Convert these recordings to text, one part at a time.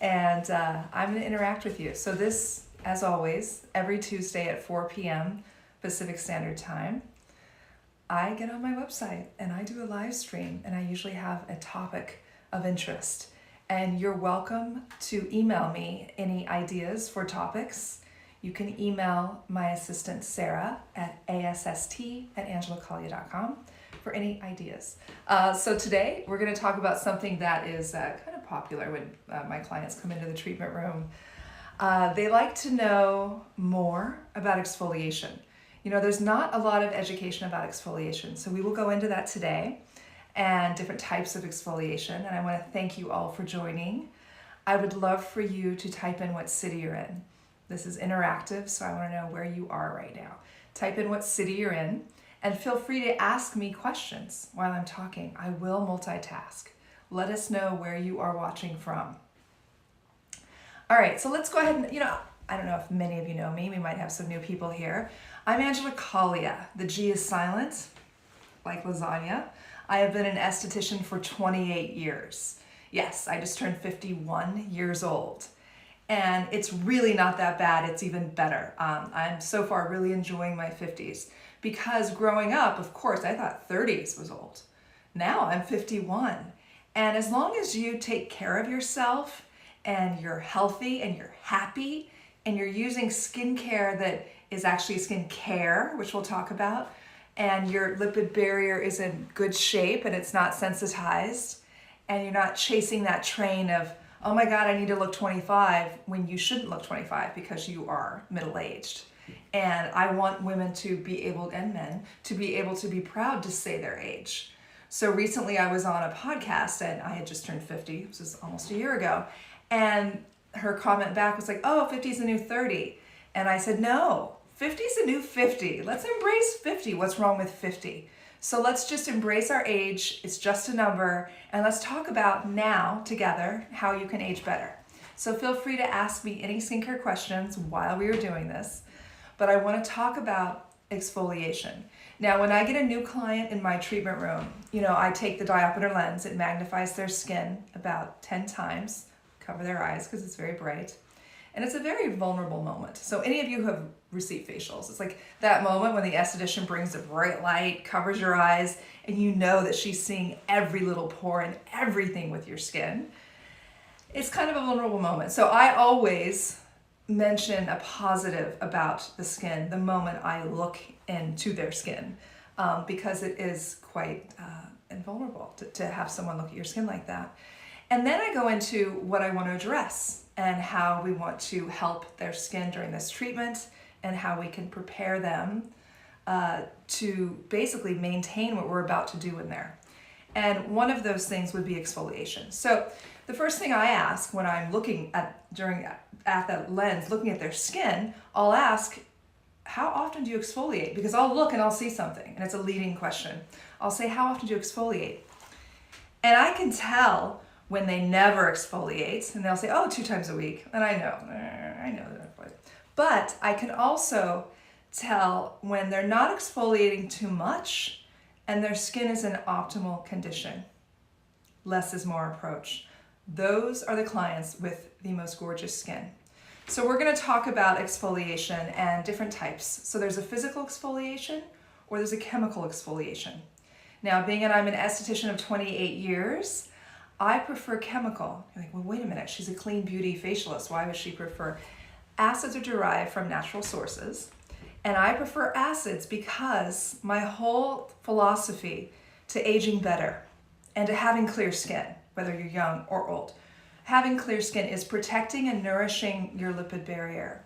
and I'm going to interact with you. So this, as always, every Tuesday at 4 p.m. Pacific Standard Time, I get on my website and I do a live stream, and I usually have a topic of interest. And you're welcome to email me any ideas for topics. You can email my assistant Sarah at ASST@angelacaglia.com for any ideas. So today we're going to talk about something that is kind of popular when my clients come into the treatment room. They like to know more about exfoliation. You know, there's not a lot of education about exfoliation, so we will go into that today and different types of exfoliation. And I want to thank you all for joining. I would love for you to type in what city you're in. This is interactive, so I want to know where you are right now. Type in what city you're in, and feel free to ask me questions while I'm talking. I will multitask. Let us know where you are watching from. All right, so let's go ahead and, I don't know if many of you know me. We might have some new people here. I'm Angela Caglia. The G is silent, like lasagna. I have been an esthetician for 28 years. Yes, I just turned 51 years old. And it's really not that bad. It's even better. I'm so far really enjoying my 50s because growing up, of course, I thought 30s was old. Now I'm 51. And as long as you take care of yourself and you're healthy and you're happy and you're using skincare that is actually skincare, which we'll talk about, and your lipid barrier is in good shape and it's not sensitized, and you're not chasing that train of, oh my God, I need to look 25 when you shouldn't look 25 because you are middle-aged. And I want women to be able, and men, to be able to be proud to say their age. So recently I was on a podcast and I had just turned 50, this was almost a year ago, and her comment back was like, oh, 50 is the new 30. And I said, no, 50 is the new 50. Let's embrace 50. What's wrong with 50? So let's just embrace our age. It's just a number. And let's talk about now together how you can age better. So feel free to ask me any skincare questions while we are doing this. But I want to talk about exfoliation. Now, when I get a new client in my treatment room, I take the diopter lens. It magnifies their skin about 10 times. Cover their eyes because it's very bright. And it's a very vulnerable moment. So any of you who have received facials, it's like that moment when the esthetician brings a bright light, covers your eyes, and you know that she's seeing every little pore and everything with your skin. It's kind of a vulnerable moment. So I always mention a positive about the skin the moment I look into their skin, because it is quite invulnerable to have someone look at your skin like that. And then I go into what I want to address and how we want to help their skin during this treatment and how we can prepare them to basically maintain what we're about to do in there. And one of those things would be exfoliation. So the first thing I ask when I'm looking at that lens, looking at their skin, I'll ask, how often do you exfoliate? Because I'll look and I'll see something, and it's a leading question. I'll say, how often do you exfoliate? And I can tell when they never exfoliate, and they'll say, oh, 2 times a week. And I know that. But I can also tell when they're not exfoliating too much and their skin is in optimal condition. Less is more approach. Those are the clients with the most gorgeous skin. So we're going to talk about exfoliation and different types. So there's a physical exfoliation or there's a chemical exfoliation. Now, being I'm an esthetician of 28 years, I prefer chemical. You're like, well, wait a minute, she's a clean beauty facialist. Why would she prefer? Acids are derived from natural sources, and I prefer acids because my whole philosophy to aging better and to having clear skin, whether you're young or old, having clear skin is protecting and nourishing your lipid barrier.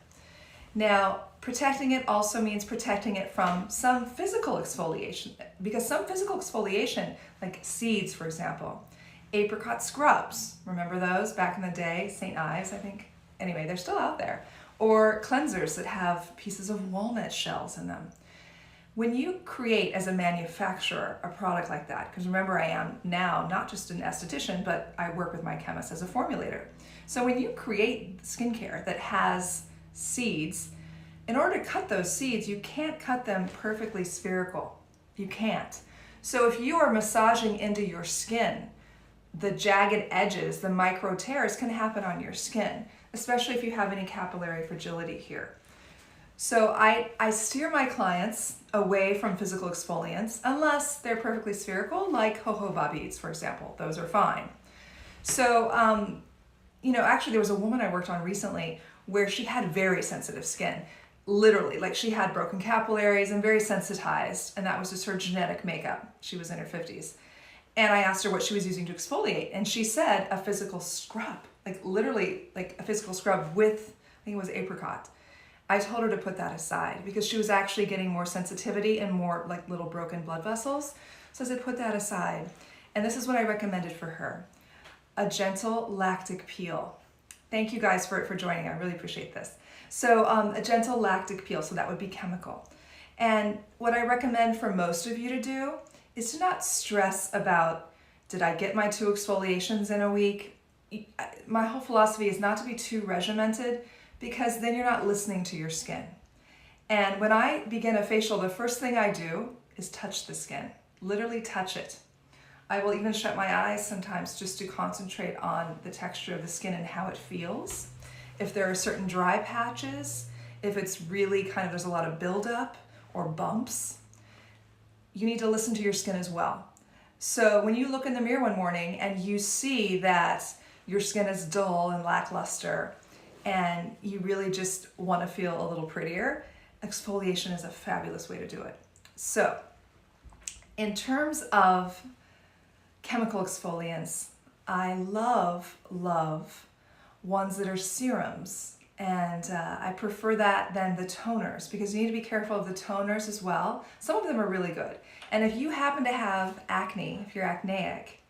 Now, protecting it also means protecting it from some physical exfoliation, because some physical exfoliation, like seeds, for example, apricot scrubs, remember those back in the day? St. Ives, I think. Anyway, they're still out there. Or cleansers that have pieces of walnut shells in them. When you create as a manufacturer a product like that, because remember I am now not just an esthetician, but I work with my chemist as a formulator. So when you create skincare that has seeds, in order to cut those seeds, you can't cut them perfectly spherical. You can't. So if you are massaging into your skin the jagged edges, the micro tears can happen on your skin, especially if you have any capillary fragility here. So I steer my clients away from physical exfoliants unless they're perfectly spherical, like jojoba beads, for example. Those are fine. So, actually there was a woman I worked on recently where she had very sensitive skin. Literally, like she had broken capillaries and very sensitized, and that was just her genetic makeup. She was in her 50s. And I asked her what she was using to exfoliate, and she said a physical scrub, like literally like a physical scrub with, I think it was apricot. I told her to put that aside because she was actually getting more sensitivity and more like little broken blood vessels. So I said, put that aside. And this is what I recommended for her. A gentle lactic peel. Thank you guys for joining. I really appreciate this. So a gentle lactic peel, so that would be chemical. And what I recommend for most of you to do is to not stress about, did I get my 2 exfoliations in a week? My whole philosophy is not to be too regimented, because then you're not listening to your skin. And when I begin a facial, the first thing I do is touch the skin, literally touch it. I will even shut my eyes sometimes just to concentrate on the texture of the skin and how it feels. If there are certain dry patches, if it's really there's a lot of buildup or bumps, you need to listen to your skin as well. So when you look in the mirror one morning and you see that your skin is dull and lackluster, and you really just want to feel a little prettier, exfoliation is a fabulous way to do it. So, in terms of chemical exfoliants, I love ones that are serums, and I prefer that than the toners, because you need to be careful of the toners as well. Some of them are really good, and if you happen to have acne, if you're acneic,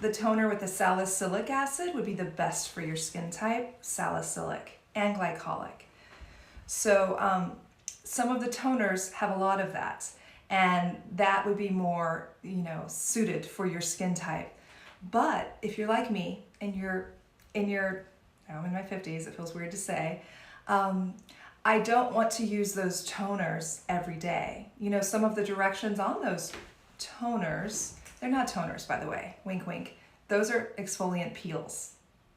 the toner with the salicylic acid would be the best for your skin type, salicylic and glycolic. So some of the toners have a lot of that, and that would be more, suited for your skin type. But if you're like me and I'm in my 50s, it feels weird to say, I don't want to use those toners every day. Some of the directions on those toners, they're not toners, by the way, wink wink. Those are exfoliant peels.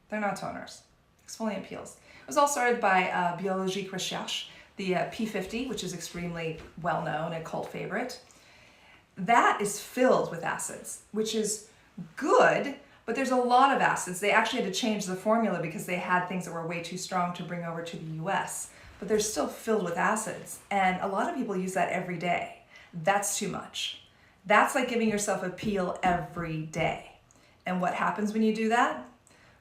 They're not toners, exfoliant peels. It was all started by Biologique Recherche, the P50, which is extremely well known and cult favorite. That is filled with acids, which is good, but there's a lot of acids. They actually had to change the formula because they had things that were way too strong to bring over to the US, but they're still filled with acids. And a lot of people use that every day. That's too much. That's like giving yourself a peel every day. And what happens when you do that?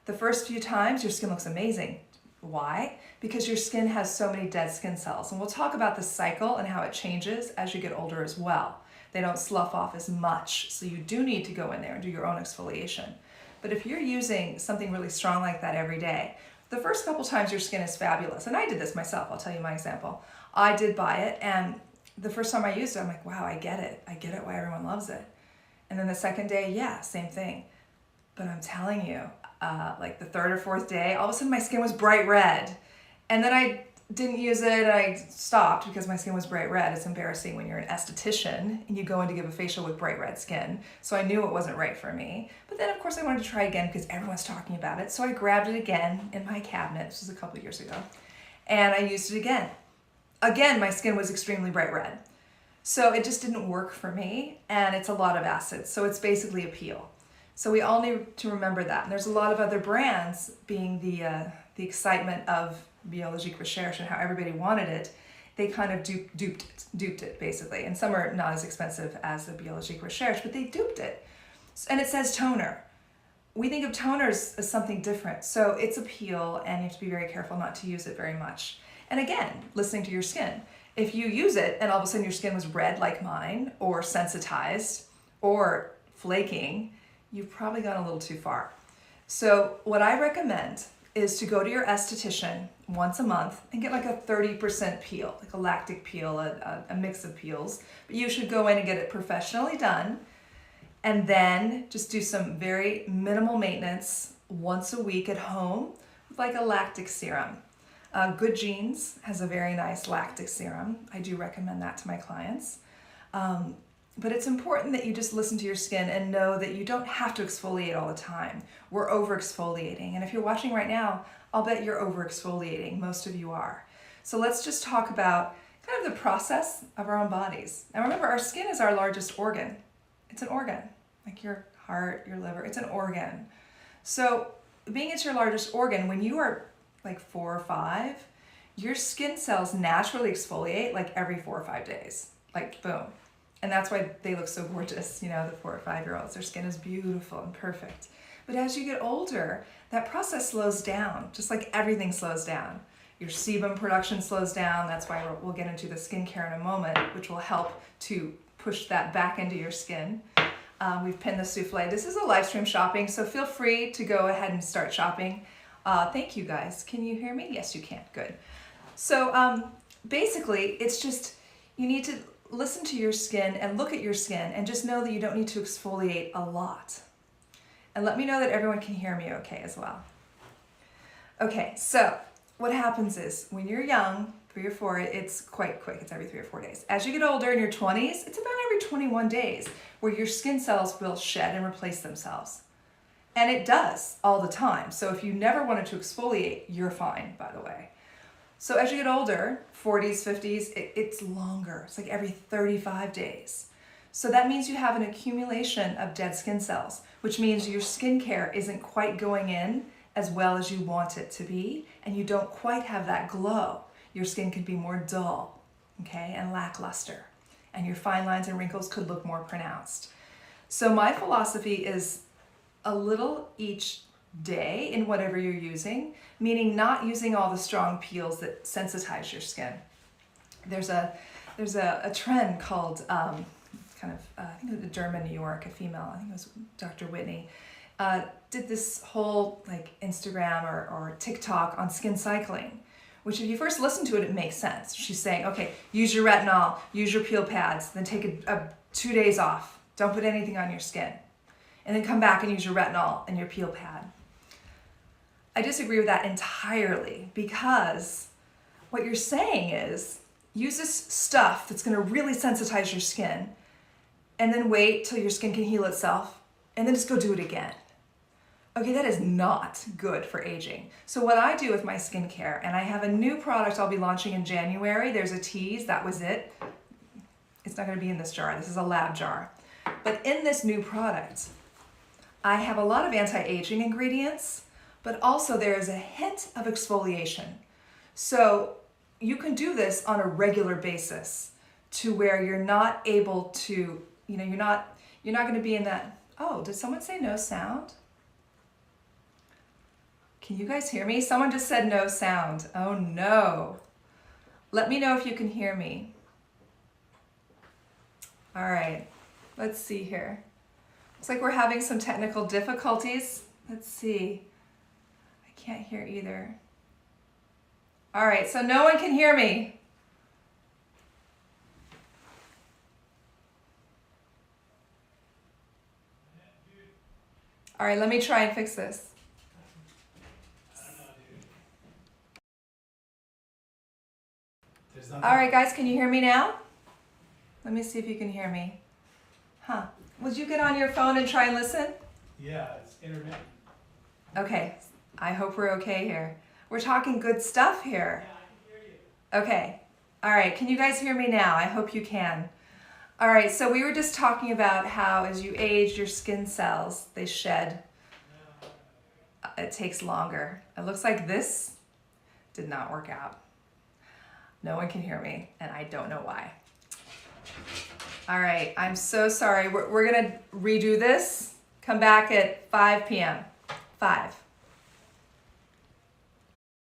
The first few times, your skin looks amazing. Why? Because your skin has so many dead skin cells. And we'll talk about the cycle and how it changes as you get older as well. They don't slough off as much, so you do need to go in there and do your own exfoliation. But if you're using something really strong like that every day, the first couple times your skin is fabulous. And I did this myself. I'll tell you my example. I did buy it, and the first time I used it, I'm like, wow, I get it. I get it why everyone loves it. And then the second day, yeah, same thing. But I'm telling you, like the third or fourth day, all of a sudden my skin was bright red. And then I didn't use it, and I stopped because my skin was bright red. It's embarrassing when you're an esthetician and you go in to give a facial with bright red skin. So I knew it wasn't right for me. But then of course I wanted to try again because everyone's talking about it. So I grabbed it again in my cabinet. This was a couple of years ago. And I used it again. Again, my skin was extremely bright red. So it just didn't work for me, and it's a lot of acids. So it's basically a peel. So we all need to remember that. And there's a lot of other brands, being the excitement of Biologique Recherche and how everybody wanted it. They kind of duped it basically. And some are not as expensive as the Biologique Recherche, but they duped it. And it says toner. We think of toners as something different. So it's a peel, and you have to be very careful not to use it very much. And again, listening to your skin. If you use it and all of a sudden your skin was red like mine, or sensitized, or flaking, you've probably gone a little too far. So what I recommend is to go to your esthetician once a month and get like a 30% peel, like a lactic peel, a mix of peels. But you should go in and get it professionally done, and then just do some very minimal maintenance once a week at home with like a lactic serum. Good Genes has a very nice lactic serum. I do recommend that to my clients. But it's important that you just listen to your skin and know that you don't have to exfoliate all the time. We're over exfoliating. And if you're watching right now, I'll bet you're over exfoliating. Most of you are. So let's just talk about kind of the process of our own bodies. And remember, our skin is our largest organ. It's an organ, like your heart, your liver, it's an organ. So being it's your largest organ, when you are like 4 or 5, your skin cells naturally exfoliate like every 4 or 5 days, like boom. And that's why they look so gorgeous, you know, the 4 or 5-year-olds. Their skin is beautiful and perfect. But as you get older, that process slows down, just like everything slows down. Your sebum production slows down. That's why we'll get into the skincare in a moment, which will help to push that back into your skin. We've pinned the souffle. This is a live stream shopping, so feel free to go ahead and start shopping. Thank you guys. Can you hear me? Yes, you can. Good. So basically, it's just, you need to listen to your skin and look at your skin and just know that you don't need to exfoliate a lot. And let me know that everyone can hear me okay as well. Okay, so what happens is when you're young, 3 or 4, it's quite quick. It's every 3 or 4 days. As you get older in your 20s, it's about every 21 days where your skin cells will shed and replace themselves. And it does all the time. So if you never wanted to exfoliate, you're fine, by the way. So as you get older, 40s, 50s, it's longer. It's like every 35 days. So that means you have an accumulation of dead skin cells, which means your skincare isn't quite going in as well as you want it to be, and you don't quite have that glow. Your skin could be more dull, okay, and lackluster, and your fine lines and wrinkles could look more pronounced. So my philosophy is a little each day in whatever you're using, meaning not using all the strong peels that sensitize your skin. There's a trend called I think it was a German New York, a female, I think it was Dr. Whitney, did this whole like Instagram or TikTok on skin cycling, which if you first listen to it, it makes sense. She's saying, okay, use your retinol, use your peel pads, then take 2 days off. Don't put anything on your skin. And then come back and use your retinol and your peel pad. I disagree with that entirely, because what you're saying is use this stuff that's going to really sensitize your skin and then wait till your skin can heal itself and then just go do it again. Okay, that is not good for aging. So what I do with my skincare, and I have a new product I'll be launching in January. There's a tease, that was it. It's not going to be in this jar. This is a lab jar. But in this new product, I have a lot of anti-aging ingredients, but also there is a hint of exfoliation. So you can do this on a regular basis to where you're not able to, you know, you're not going to be in that, oh, did someone say no sound? Can you guys hear me? Someone just said no sound. Oh no. Let me know if you can hear me. All right, let's see here. Looks like we're having some technical difficulties. Let's see. I can't hear either. All right, so no one can hear me. All right, let me try and fix this. All right, guys, can you hear me now? Let me see if you can hear me. Huh. Would you get on your phone and try and listen? Yeah, it's intermittent. Okay, I hope we're okay here. We're talking good stuff here. Yeah, I can hear you. Okay, all right, can you guys hear me now? I hope you can. All right, so we were just talking about how as you age, your skin cells, they shed. It takes longer. It looks like this did not work out. No one can hear me, and I don't know why. All right, I'm so sorry. We're gonna redo this. Come back at 5 p.m. 5.